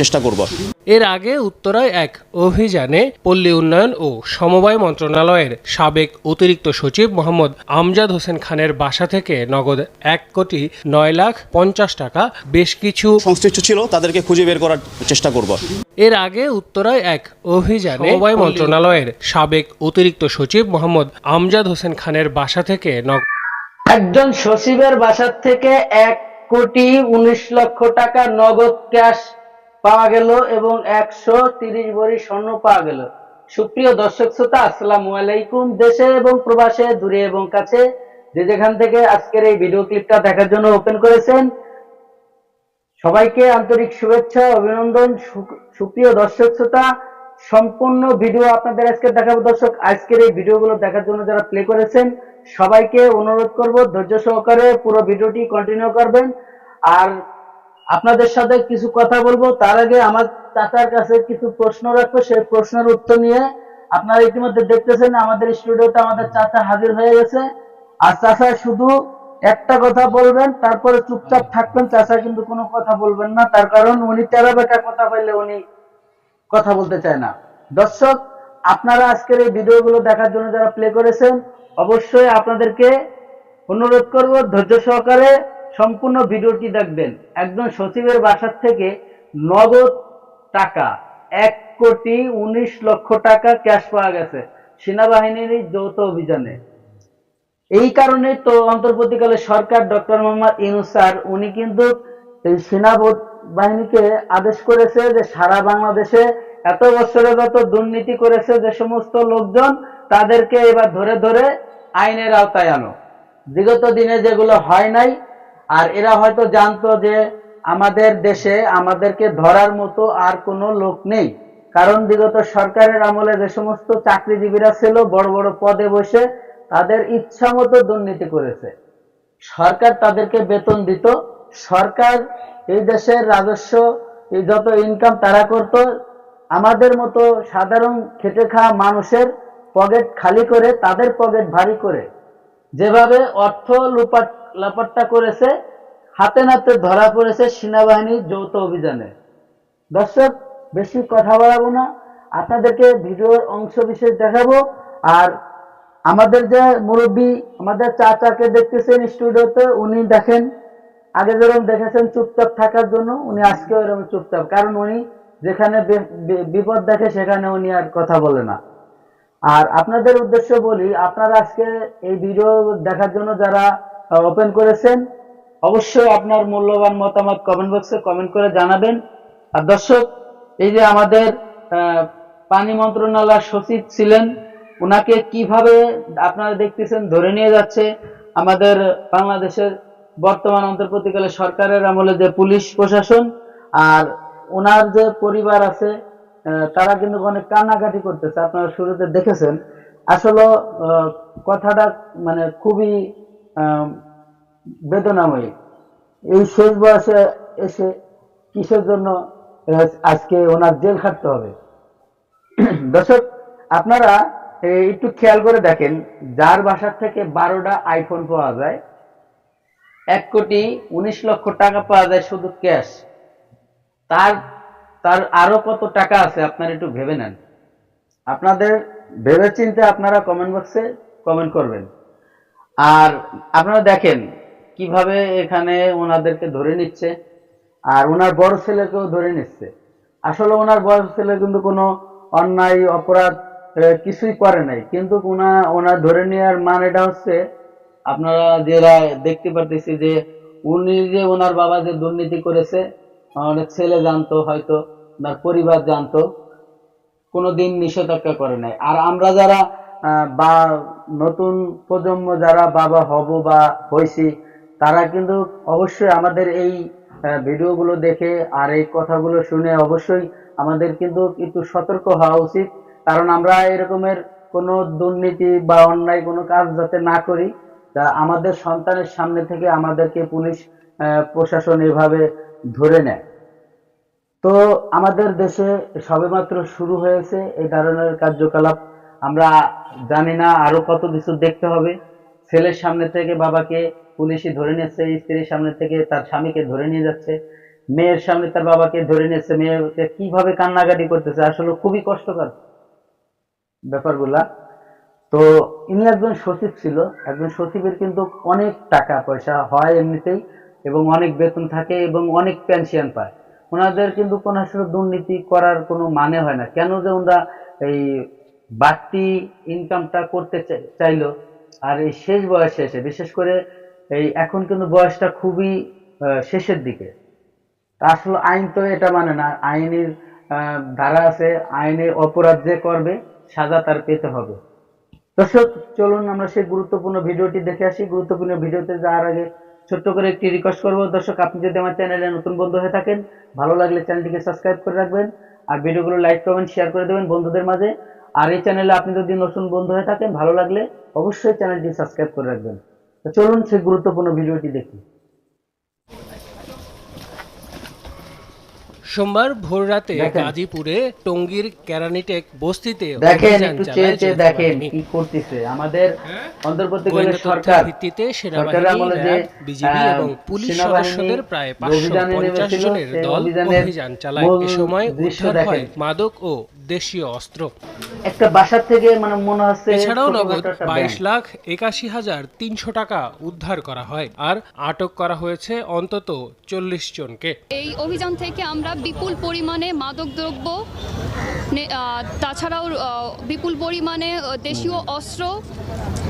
চেষ্টা করব। এর আগে উত্তরায় এক অভিযানে পল্লী উন্নয়ন ও সমবায় মন্ত্রণালয়ের সাবেক অতিরিক্ত সচিব মোহাম্মদ আমজাদ হোসেন খানের বাসা থেকে নগদ ১,৯,৫০,০০০ টাকা বেশ কিছু সংশ্লিষ্ট ছিল তাদেরকে খুঁজে বের করার চেষ্টা করব। এর আগে উত্তরায় এক অভিযানে সমবায় মন্ত্রণালয়ের সাবেক অতিরিক্ত সচিব মোহাম্মদ আমজাদ হোসেন খানের বাসা থেকে একজন সচিবের বাসার থেকে ১,১৯,০০,০০০ টাকা নগদ ক্যাশ পাওয়া গেল এবং ১৩০ ভরি স্বর্ণ পাওয়া গেল। সুপ্রিয় দর্শক শ্রোতা, আসসালামু আলাইকুম। দেশে এবং প্রবাসে, দূরে এবং কাছে, যে যেখান থেকে আজকের এই ভিডিও ক্লিপটা দেখার জন্য ওপেন করেছেন, সবাইকে আন্তরিক শুভেচ্ছা, অভিনন্দন। সুপ্রিয় দর্শক শ্রোতা, সম্পূর্ণ ভিডিও আপনাদের আজকে দেখাবো। দর্শক, আজকের এই ভিডিওগুলো দেখার জন্য যারা প্লে করেছেন সবাইকে অনুরোধ করব ধৈর্য সহকারে পুরো ভিডিওটি কন্টিনিউ করবেন। আর আপনাদের সাথে কিছু কথা বলবো, তার আগে আমার চাচার কাছে কিছু প্রশ্ন রাখবো, সেই প্রশ্নের উত্তর নিয়ে আপনারা ইতিমধ্যে দেখতেছেন আমাদের স্টুডিওতে আমাদের চাচা হাজির হয়ে গেছে। আর চাচা শুধু একটা কথা বলবেন, তারপরে চুপচাপ থাকবেন। চাচা কিন্তু কোনো কথা বলবেন না, তার কারণ উনি টেরা বেটা কথা পাইলে উনি কথা বলতে চায় না। দর্শক, আপনারা আজকের এই ভিডিওগুলো দেখার জন্য যারা প্লে করেছেন অবশ্যই আপনাদেরকে অনুরোধ করব ধৈর্য সহকারে সম্পূর্ণ ভিডিওটি দেখবেন। একজন সচিবের বাসার থেকে নগদ টাকা ১,১৯,০০,০০০ টাকা ক্যাশ পাওয়া গেছে সেনাবাহিনীর যৌথ অভিযানে। এই কারণে তো অন্তর্বর্তীকালে সরকার ডক্টর মোহাম্মদ ইউনূস স্যার উনি কিন্তু এই সেনাবাহিনীকে আদেশ করেছে যে সারা বাংলাদেশে এত বছরে যত দুর্নীতি করেছে যে সমস্ত লোকজন, তাদেরকে এবার ধরে ধরে আইনের আওতায় আনো। বিগত দিনে যেগুলো হয় নাই, আর এরা হয়তো জানতো যে আমাদের দেশে আমাদেরকে ধরার মতো আর কোনো লোক নেই, কারণ বিগত সরকারের আমলে যে সমস্ত চাকরিজীবীরা ছিল বড় বড় পদে বসে তাদের ইচ্ছা মতো দুর্নীতি করেছে। সরকার তাদেরকে বেতন দিত, সরকার এই দেশের রাজস্ব এই যত ইনকাম তারা করত, আমাদের মতো সাধারণ খেটে খাওয়া মানুষের পকেট খালি করে তাদের পকেট ভারী করে যেভাবে অর্থ লাপাট্টা করেছে, হাতে নাতে ধরা পড়েছে সেনাবাহিনীর যৌথ অভিযানে। দর্শক, বেশি কথা বলাবো না, আপনাদেরকে ভিডিওর অংশ বিশেষ দেখাবো। আর আমাদের যে মুরব্বী আমাদের চাচাকে দেখতেছেন স্টুডিওতে, উনি দেখেন আগে যেরকম দেখেছেন চুপচাপ থাকার জন্য, উনি আজকেও এরকম চুপচাপ, কারণ উনি যেখানে বিপদ দেখে সেখানে উনি আর কথা বলে না। আর আপনাদের উদ্দেশ্য বলি, আপনারা আজকে এই ভিডিও দেখার জন্য যারা ওপেন করেছেন অবশ্যই আপনার মূল্যবান মতামত কমেন্ট বক্সে কমেন্ট করে জানাবেন। আর দর্শক, এই যে আমাদের পানি মন্ত্রণালয়ের সচিব ছিলেন, উনাকে কিভাবে আপনারা দেখতেছেন ধরে নিয়ে যাচ্ছে আমাদের বাংলাদেশের বর্তমান অন্তর্বর্তীকালে সরকারের আমলে যে পুলিশ প্রশাসন, আর ওনার যে পরিবার আছে তারা কিন্তু অনেক কান্নাকাটি করতেছে। আপনারা শুরুতে দেখেছেন। আসলে কথাটা মানে খুবই বেদনাময়ী। এই শেষ বয়সে এসে কিসের জন্য আজকে ওনার জেল খাটতে হবে। দর্শক, আপনারা একটু খেয়াল করে দেখেন, যার বাসার থেকে 12টা আইফোন পাওয়া যায়, ১,১৯,০০,০০০ টাকা পাওয়া যায় শুধু ক্যাশ, তার আরো কত টাকা আছে আপনারা একটু ভেবে নেন। আপনাদের ভেবে চিন্তে আপনারা কমেন্ট বক্সে কমেন্ট করবেন। আর আপনারা দেখেন কিভাবে এখানে ওনাদেরকে ধরে নিচ্ছে, আর ওনার বড় ছেলেকেও ধরে নিচ্ছে। আসলে ওনার বড় ছেলে কিন্তু কোনো অন্যায় অপরাধ কিছুই করে নাই, কিন্তু ওনার ধরে নেওয়ার মানেটা হচ্ছে আপনারা যারা দেখতে পারতেছি যে উনি যে ওনার বাবা যে দুর্নীতি করেছে অনেক ছেলে জানতো, হয়তো ওনার পরিবার জানতো, কোনোদিন নিষেধাজ্ঞা করে নাই। আর আমরা যারা বা নতুন প্রজন্ম যারা বাবা হব বা হয়েছি, তারা কিন্তু অবশ্যই আমাদের এই ভিডিওগুলো দেখে আর এই কথাগুলো শুনে অবশ্যই আমাদের কিন্তু একটু সতর্ক হওয়া উচিত, কারণ আমরা এরকমের কোনো দুর্নীতি বা অন্যায় কোনো কাজ যাতে না করি, তা আমাদের সন্তানের সামনে থেকে আমাদেরকে পুলিশ প্রশাসন এভাবে ধরে নেয়। তো আমাদের দেশে সবেমাত্র শুরু হয়েছে এই ধরনের কার্যকলাপ। আমরা জানি না আরো কত কিছু দেখতে হবে। ছেলের সামনে থেকে বাবাকে পুলিশই ধরে নিচ্ছে, স্ত্রীর সামনে থেকে তার স্বামীকে ধরে নিয়ে যাচ্ছে। মেয়ের সামনে তার বাবাকে ধরে নিয়েছে, মেয়েকে কিভাবে কান্নাকাটি করতেছে, আসলে খুবই কষ্টকর ব্যাপারগুলা। তো ইনি একজন সচিব ছিল, একজন সচিবের কিন্তু অনেক টাকা পয়সা হয় এমনিতেই, এবং অনেক বেতন থাকে এবং অনেক পেনশন পায়। ওনাদের কিন্তু কোনো আসলে দুর্নীতি করার কোনো মানে হয় না। কেন যে ওনারা এই বাড়তি ইনকামটা করতে চাইলো, আর এই শেষ বয়সে এসে, বিশেষ করে এই এখন কিন্তু বয়সটা খুবই শেষের দিকে। আসলে আইন তো এটা মানে না, আইনের ধারা আছে, আইনের অপরাধ যে করবে সাজা তার পেতে হবে। দর্শক, চলুন আমরা সেই গুরুত্বপূর্ণ ভিডিওটি দেখে আসি। গুরুত্বপূর্ণ ভিডিওতে যাওয়ার আগে ছোট্ট করে একটি রিকোয়েস্ট করবো, দর্শক আপনি যদি আমার চ্যানেলে নতুন বন্ধু হয়ে থাকেন, ভালো লাগলে চ্যানেলটিকে সাবস্ক্রাইব করে রাখবেন, আর ভিডিওগুলো লাইক কমেন্ট শেয়ার করে দেবেন বন্ধুদের মাঝে। আর এই চ্যানেলে আপনি যদি নতুন বন্ধু হয়ে থাকেন, ভালো লাগলে অবশ্যই চ্যানেলটি সাবস্ক্রাইব করে রাখবেন। তো চলুন সেই গুরুত্বপূর্ণ ভিডিওটি দেখি। সোমবার ভোররাতে দেখেন। গাজীপুরে টঙ্গীর কেরানীটেক বস্তিতে দেখেন, অভিযান একটু চালায় চেয়ে যৌথ দেখেন বাহিনী। কি করতেছে আমাদের অন্তর্বর্তীকালীন গোয়েন্দা সরকার। তথ্যের ভিত্তিতে সরকারের সেনাবাহিনী, আমলে যে র্যাব, বিজিবি এবং পুলিশ সেনাবাহিনী সদস্যদের প্রায় যে অভিযানে 550 নেমেছিল, জনের সেই দল অভিযানের অভিযান চালায়। মূল এ সময় দৃশ্য উদ্ধার হয় দেখেন। মাদক ও দেশীয় অস্ত্র। একটা বাসার থেকে মানে মনে হচ্ছে এছাড়াও নগদ ছোটখাটো একটা ব্যাংক। 22,81,300 টাকা উদ্ধার করা হয়, আর আটক করা হয়েছে অন্তত 40 জনকে। এই অভিযান থেকে আমরা বিপুল পরিমাণে মাদকদ্রব্য, তাছাড়াও বিপুল পরিমাণে দেশীয় অস্ত্র,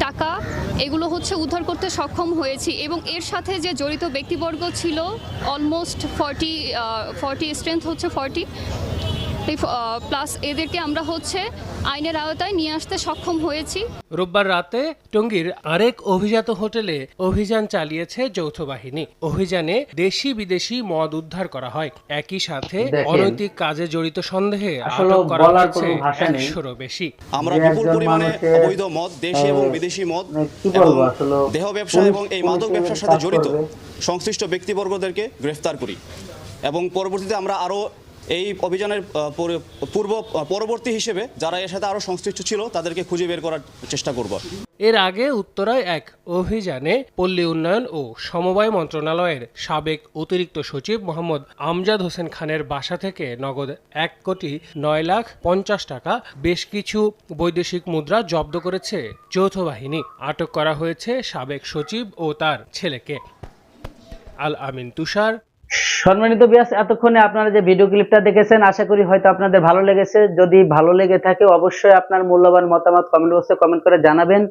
টাকা, এগুলো হচ্ছে উদ্ধার করতে সক্ষম হয়েছি। এবং এর সাথে যে জড়িত ব্যক্তিবর্গ ছিল অলমোস্ট 40 স্ট্রেংথ হচ্ছে 40 প্লাস, এদেরকে আমরা হচ্ছে আইনের আওতায় নিয়ে আসতে সক্ষম হয়েছি। রোববার রাতে টঙ্গীর আরেক অভিজাত হোটেলে অভিযান চালিয়েছে যৌথ বাহিনী। অভিযানে দেশি বিদেশি মদ উদ্ধার করা হয়। একই সাথে দেখেন, অনৈতিক কাজে জড়িত সন্দেহে আসলে আটক করা বলার হয়েছে কোনো ভাষা নেই। 100-এরও বেশি। আমরা যে বিপুল একজন পরিমাণে মানুষের, অবৈধ মদ, দেশি এবং বিদেশি মদ কি এবং বলবো আসলে, দেহ ব্যবসা এবং এই মাদক পুলিশ ব্যবসার সাথে কাজ জড়িত করবে। সংশ্লিষ্ট ব্যক্তিবর্গদেরকে গ্রেফতার করি, এবং পরবর্তীতে আমরা আরও এই অভিযানের পরবর্তী হিসেবে যারা এর সাথে আরও সংশ্লিষ্ট ছিল তাদেরকে খুঁজে বের করার চেষ্টা করব। এর আগে উত্তরায় এক অভিযানে পল্লী উন্নয়ন ও সমবায় মন্ত্রণালয়ের সাবেক অতিরিক্ত সচিব মোহাম্মদ আমজাদ হোসেন খানের বাসা থেকে নগদ 1,09,50,00,000 টাকা, বেশ কিছু বৈদেশিক মুদ্রা জব্দ করেছে যৌথ বাহিনী। আটক করা হয়েছে সাবেক সচিব ও তার ছেলেকে। আল আমিন তুষার। সম্মানিত ভিউয়ার্স, এতক্ষণে আপনারা যে ভিডিও ক্লিপটা দেখেছেন, আশা করি হয়তো আপনাদের ভালো লেগেছে। যদি ভালো লেগে থাকে অবশ্যই আপনার মূল্যবান মতামত কমেন্ট বক্সে কমেন্ট করে জানাবেন।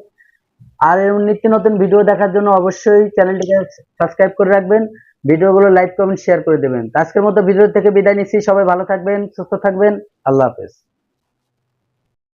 আর এরকম নিত্য নতুন ভিডিও দেখার জন্য অবশ্যই চ্যানেলটিকে সাবস্ক্রাইব করে রাখবেন, ভিডিওগুলো লাইক কমেন্ট শেয়ার করে দেবেন। আজকের মতো ভিডিও থেকে বিদায় নিচ্ছি। সবাই ভালো থাকবেন, সুস্থ থাকবেন। আল্লাহ হাফেজ।